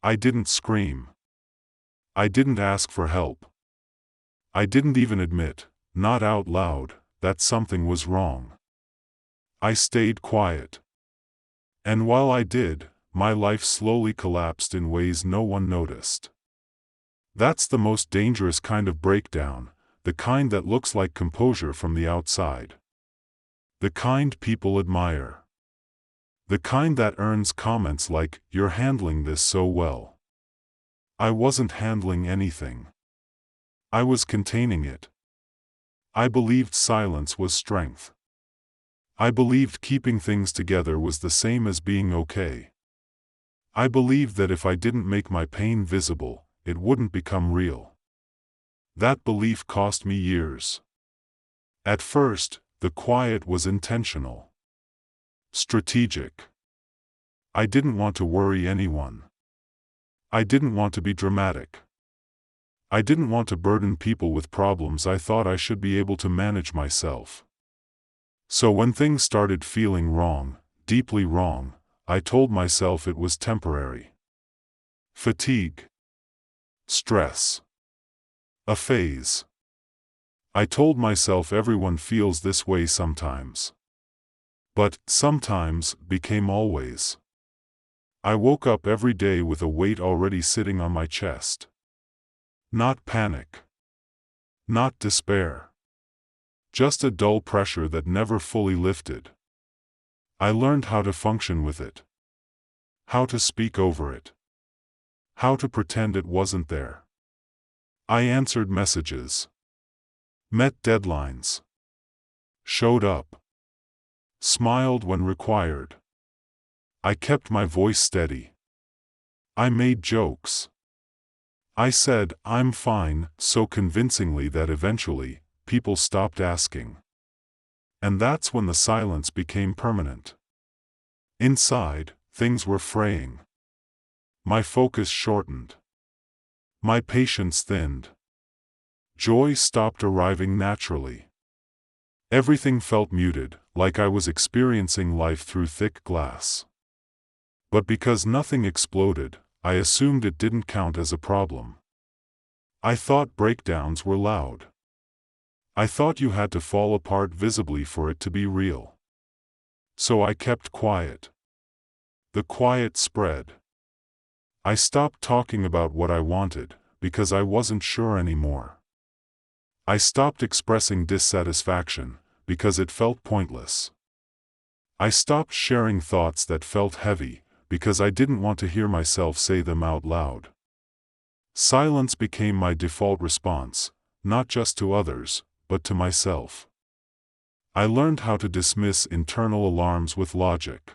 I didn't scream. I didn't ask for help. I didn't even admit, not out loud, that something was wrong. I stayed quiet. And while I did, my life slowly collapsed in ways no one noticed. That's the most dangerous kind of breakdown, the kind that looks like composure from the outside. The kind people admire. The kind that earns comments like, "You're handling this so well." I wasn't handling anything. I was containing it. I believed silence was strength. I believed keeping things together was the same as being okay. I believed that if I didn't make my pain visible, it wouldn't become real. That belief cost me years. At first, the quiet was intentional. Strategic. I didn't want to worry anyone. I didn't want to be dramatic. I didn't want to burden people with problems I thought I should be able to manage myself. So when things started feeling wrong, deeply wrong, I told myself it was temporary. Fatigue. Stress. A phase. I told myself everyone feels this way sometimes. But sometimes became always. I woke up every day with a weight already sitting on my chest. Not panic. Not despair. Just a dull pressure that never fully lifted. I learned how to function with it. How to speak over it. How to pretend it wasn't there. I answered messages. Met deadlines. Showed up. Smiled when required. I kept my voice steady. I made jokes. I said, "I'm fine," so convincingly that eventually, people stopped asking. And that's when the silence became permanent. Inside, things were fraying. My focus shortened. My patience thinned. Joy stopped arriving naturally. Everything felt muted, like I was experiencing life through thick glass. But because nothing exploded, I assumed it didn't count as a problem. I thought breakdowns were loud. I thought you had to fall apart visibly for it to be real. So I kept quiet. The quiet spread. I stopped talking about what I wanted, because I wasn't sure anymore. I stopped expressing dissatisfaction, because it felt pointless. I stopped sharing thoughts that felt heavy, because I didn't want to hear myself say them out loud. Silence became my default response, not just to others, but to myself. I learned how to dismiss internal alarms with logic.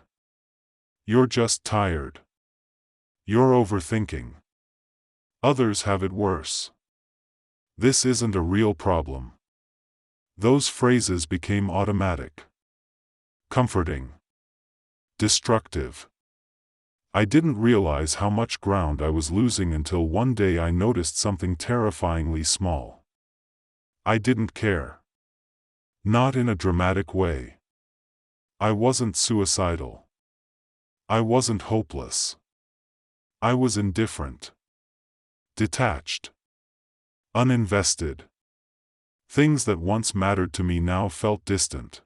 You're just tired. You're overthinking. Others have it worse. This isn't a real problem. Those phrases became automatic. Comforting. Destructive. I didn't realize how much ground I was losing until one day I noticed something terrifyingly small. I didn't care. Not in a dramatic way. I wasn't suicidal. I wasn't hopeless. I was indifferent. Detached. Uninvested. Things that once mattered to me now felt distant.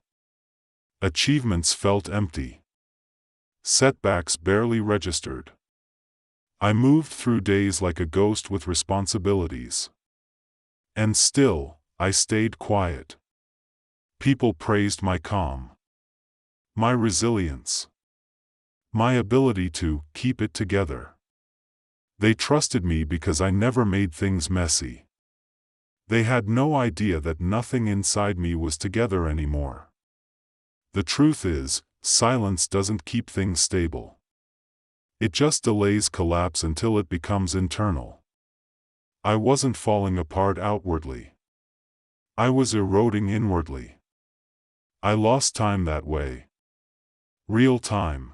Achievements felt empty. Setbacks barely registered. I moved through days like a ghost with responsibilities. And still, I stayed quiet. People praised my calm. My resilience. My ability to keep it together. They trusted me because I never made things messy. They had no idea that nothing inside me was together anymore. The truth is, silence doesn't keep things stable. It just delays collapse until it becomes internal. I wasn't falling apart outwardly. I was eroding inwardly. I lost time that way. Real time.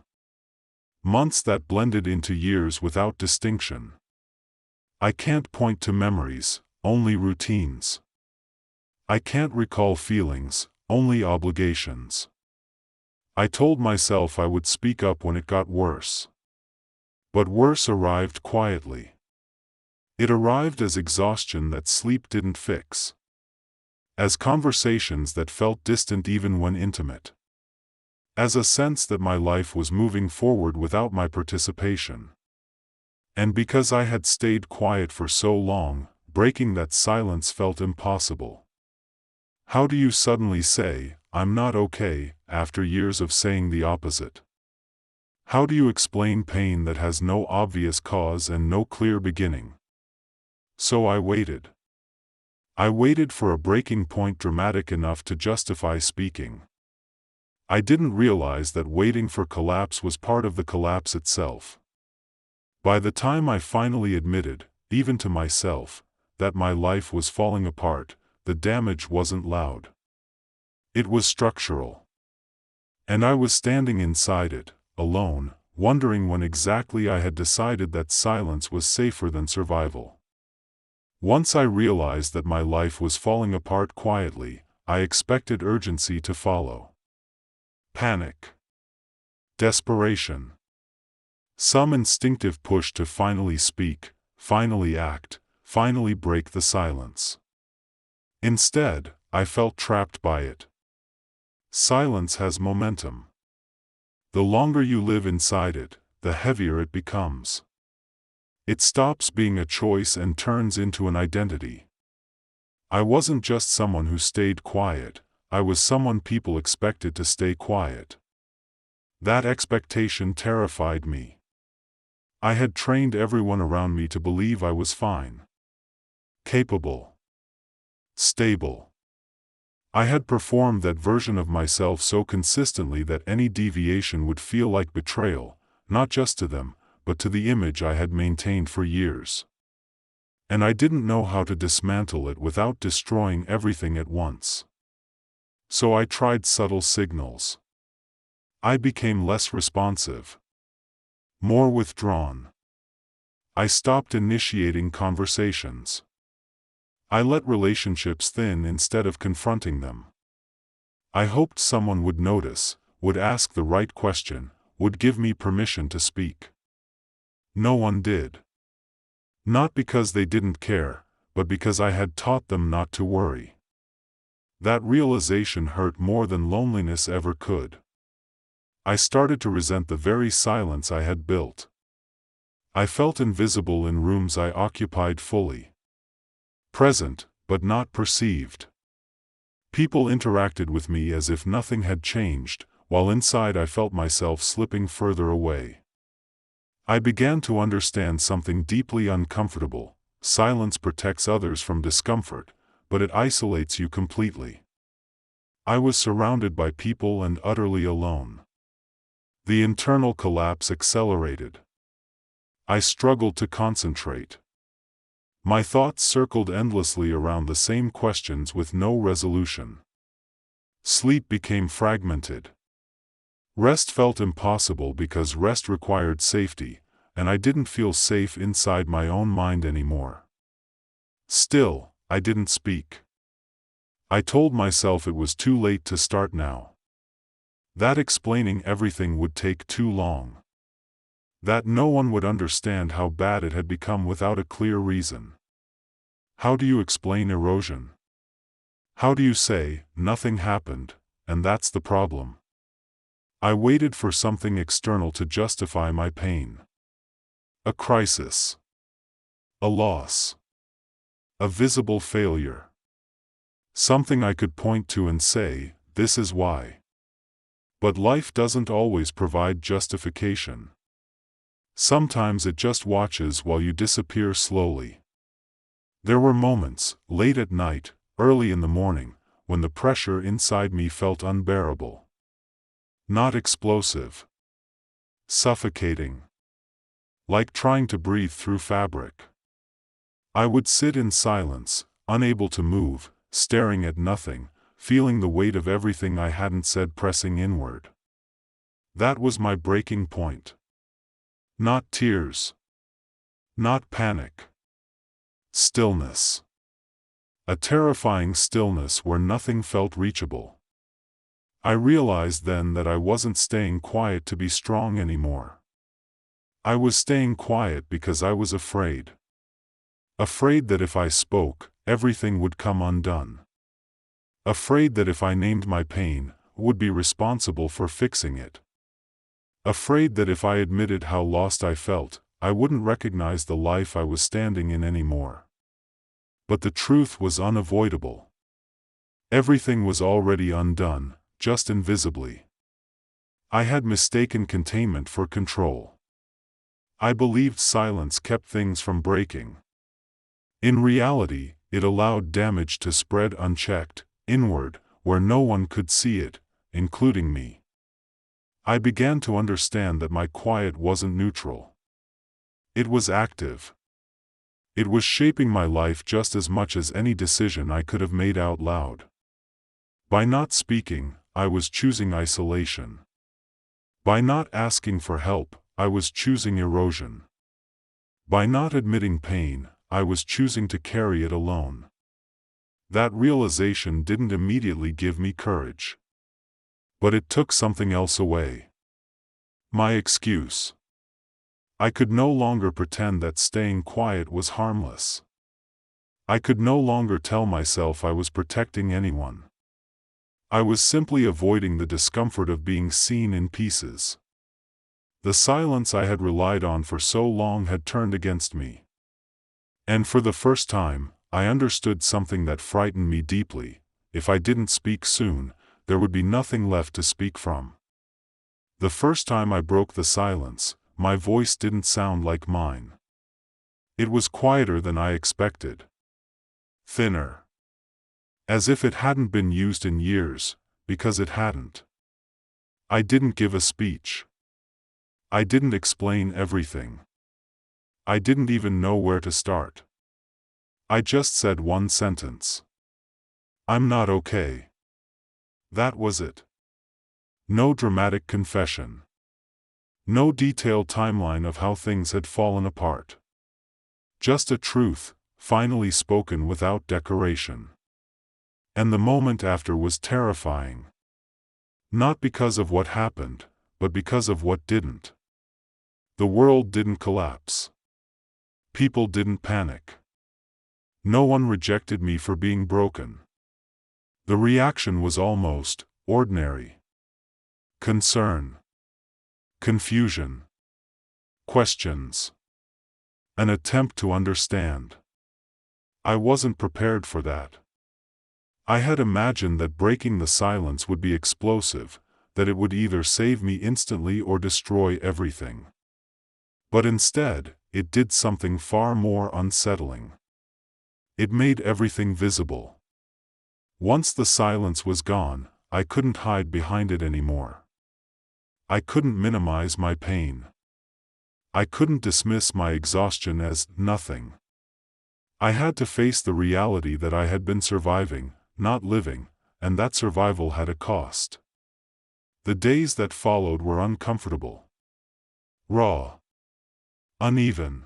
Months that blended into years without distinction. I can't point to memories, only routines. I can't recall feelings, only obligations. I told myself I would speak up when it got worse. But worse arrived quietly. It arrived as exhaustion that sleep didn't fix. As conversations that felt distant even when intimate. As a sense that my life was moving forward without my participation. And because I had stayed quiet for so long, breaking that silence felt impossible. How do you suddenly say, "I'm not okay," after years of saying the opposite? How do you explain pain that has no obvious cause and no clear beginning? So I waited. I waited for a breaking point dramatic enough to justify speaking. I didn't realize that waiting for collapse was part of the collapse itself. By the time I finally admitted, even to myself, that my life was falling apart, the damage wasn't loud. It was structural. And I was standing inside it, alone, wondering when exactly I had decided that silence was safer than survival. Once I realized that my life was falling apart quietly, I expected urgency to follow. Panic. Desperation. Some instinctive push to finally speak, finally act, finally break the silence. Instead, I felt trapped by it. Silence has momentum. The longer you live inside it, the heavier it becomes. It stops being a choice and turns into an identity. I wasn't just someone who stayed quiet, I was someone people expected to stay quiet. That expectation terrified me. I had trained everyone around me to believe I was fine. Capable. Stable. I had performed that version of myself so consistently that any deviation would feel like betrayal, not just to them, but to the image I had maintained for years. And I didn't know how to dismantle it without destroying everything at once. So I tried subtle signals. I became less responsive. More withdrawn. I stopped initiating conversations. I let relationships thin instead of confronting them. I hoped someone would notice, would ask the right question, would give me permission to speak. No one did. Not because they didn't care, but because I had taught them not to worry. That realization hurt more than loneliness ever could. I started to resent the very silence I had built. I felt invisible in rooms I occupied fully. Present, but not perceived. People interacted with me as if nothing had changed, while inside I felt myself slipping further away. I began to understand something deeply uncomfortable. Silence protects others from discomfort, but it isolates you completely. I was surrounded by people and utterly alone. The internal collapse accelerated. I struggled to concentrate. My thoughts circled endlessly around the same questions with no resolution. Sleep became fragmented. Rest felt impossible because rest required safety, and I didn't feel safe inside my own mind anymore. Still, I didn't speak. I told myself it was too late to start now. That explaining everything would take too long. That no one would understand how bad it had become without a clear reason. How do you explain erosion? How do you say, nothing happened, and that's the problem? I waited for something external to justify my pain. A crisis. A loss. A visible failure. Something I could point to and say, this is why. But life doesn't always provide justification. Sometimes it just watches while you disappear slowly. There were moments, late at night, early in the morning, when the pressure inside me felt unbearable. Not explosive. Suffocating. Like trying to breathe through fabric. I would sit in silence, unable to move, staring at nothing, feeling the weight of everything I hadn't said pressing inward. That was my breaking point. Not tears. Not panic. Stillness. A terrifying stillness where nothing felt reachable. I realized then that I wasn't staying quiet to be strong anymore. I was staying quiet because I was afraid. Afraid that if I spoke, everything would come undone. Afraid that if I named my pain, I would be responsible for fixing it. Afraid that if I admitted how lost I felt, I wouldn't recognize the life I was standing in anymore. But the truth was unavoidable. Everything was already undone, just invisibly. I had mistaken containment for control. I believed silence kept things from breaking. In reality, it allowed damage to spread unchecked, inward, where no one could see it, including me. I began to understand that my quiet wasn't neutral. It was active. It was shaping my life just as much as any decision I could have made out loud. By not speaking, I was choosing isolation. By not asking for help, I was choosing erosion. By not admitting pain, I was choosing to carry it alone. That realization didn't immediately give me courage. But it took something else away. My excuse. I could no longer pretend that staying quiet was harmless. I could no longer tell myself I was protecting anyone. I was simply avoiding the discomfort of being seen in pieces. The silence I had relied on for so long had turned against me. And for the first time, I understood something that frightened me deeply. If I didn't speak soon, there would be nothing left to speak from. The first time I broke the silence, my voice didn't sound like mine. It was quieter than I expected. Thinner. As if it hadn't been used in years, because it hadn't. I didn't give a speech. I didn't explain everything. I didn't even know where to start. I just said one sentence. I'm not okay. That was it. No dramatic confession. No detailed timeline of how things had fallen apart. Just a truth, finally spoken without decoration. And the moment after was terrifying. Not because of what happened, but because of what didn't. The world didn't collapse. People didn't panic. No one rejected me for being broken. The reaction was almost ordinary. Concern. Confusion. Questions. An attempt to understand. I wasn't prepared for that. I had imagined that breaking the silence would be explosive, that it would either save me instantly or destroy everything. But instead, it did something far more unsettling. It made everything visible. Once the silence was gone, I couldn't hide behind it anymore. I couldn't minimize my pain. I couldn't dismiss my exhaustion as nothing. I had to face the reality that I had been surviving, not living, and that survival had a cost. The days that followed were uncomfortable. Raw. Uneven.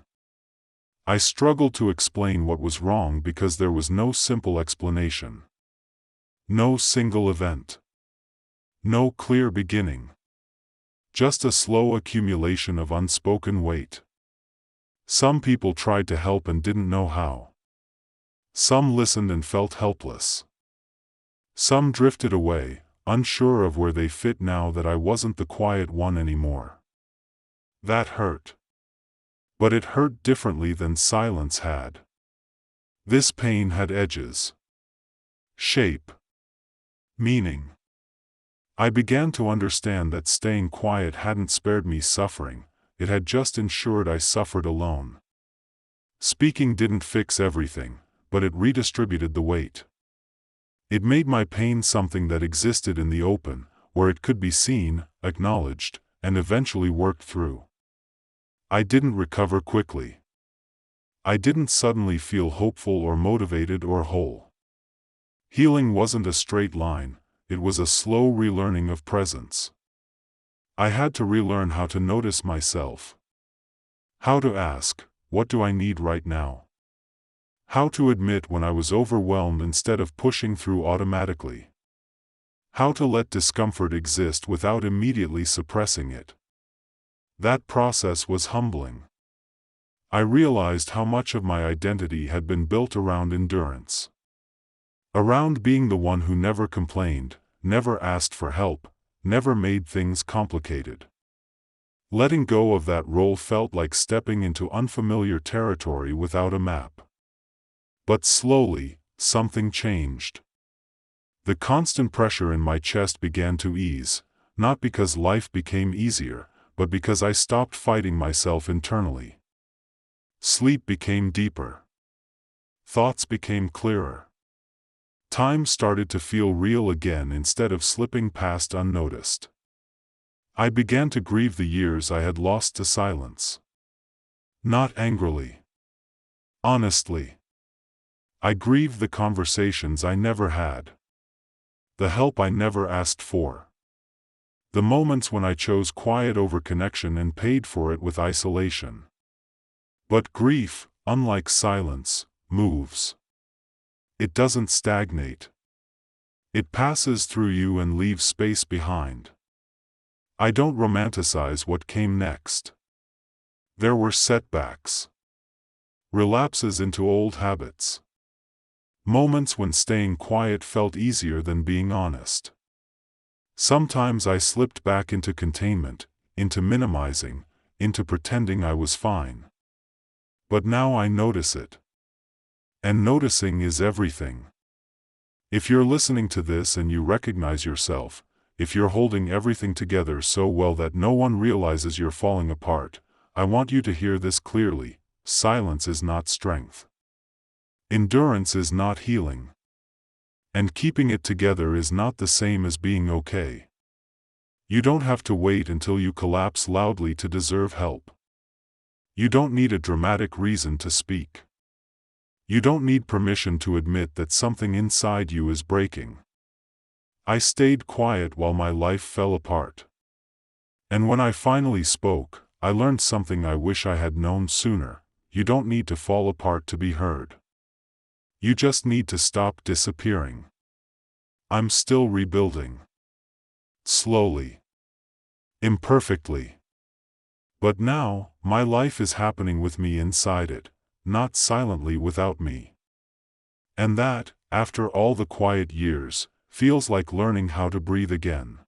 I struggled to explain what was wrong because there was no simple explanation. No single event. No clear beginning. Just a slow accumulation of unspoken weight. Some people tried to help and didn't know how. Some listened and felt helpless. Some drifted away, unsure of where they fit now that I wasn't the quiet one anymore. That hurt. But it hurt differently than silence had. This pain had edges. Shape. Meaning. I began to understand that staying quiet hadn't spared me suffering, it had just ensured I suffered alone. Speaking didn't fix everything, but it redistributed the weight. It made my pain something that existed in the open, where it could be seen, acknowledged, and eventually worked through. I didn't recover quickly. I didn't suddenly feel hopeful or motivated or whole. Healing wasn't a straight line, it was a slow relearning of presence. I had to relearn how to notice myself. How to ask, what do I need right now? How to admit when I was overwhelmed instead of pushing through automatically. How to let discomfort exist without immediately suppressing it. That process was humbling. I realized how much of my identity had been built around endurance. Around being the one who never complained, never asked for help, never made things complicated. Letting go of that role felt like stepping into unfamiliar territory without a map. But slowly, something changed. The constant pressure in my chest began to ease, not because life became easier, but because I stopped fighting myself internally. Sleep became deeper. Thoughts became clearer. Time started to feel real again instead of slipping past unnoticed. I began to grieve the years I had lost to silence. Not angrily. Honestly. I grieved the conversations I never had. The help I never asked for. The moments when I chose quiet over connection and paid for it with isolation. But grief, unlike silence, moves. It doesn't stagnate. It passes through you and leaves space behind. I don't romanticize what came next. There were setbacks. Relapses into old habits. Moments when staying quiet felt easier than being honest. Sometimes I slipped back into containment, into minimizing, into pretending I was fine. But now I notice it. And noticing is everything. If you're listening to this and you recognize yourself, if you're holding everything together so well that no one realizes you're falling apart, I want you to hear this clearly: silence is not strength. Endurance is not healing. And keeping it together is not the same as being okay. You don't have to wait until you collapse loudly to deserve help. You don't need a dramatic reason to speak. You don't need permission to admit that something inside you is breaking. I stayed quiet while my life fell apart. And when I finally spoke, I learned something I wish I had known sooner: you don't need to fall apart to be heard. You just need to stop disappearing. I'm still rebuilding. Slowly. Imperfectly. But now, my life is happening with me inside it, not silently without me. And that, after all the quiet years, feels like learning how to breathe again.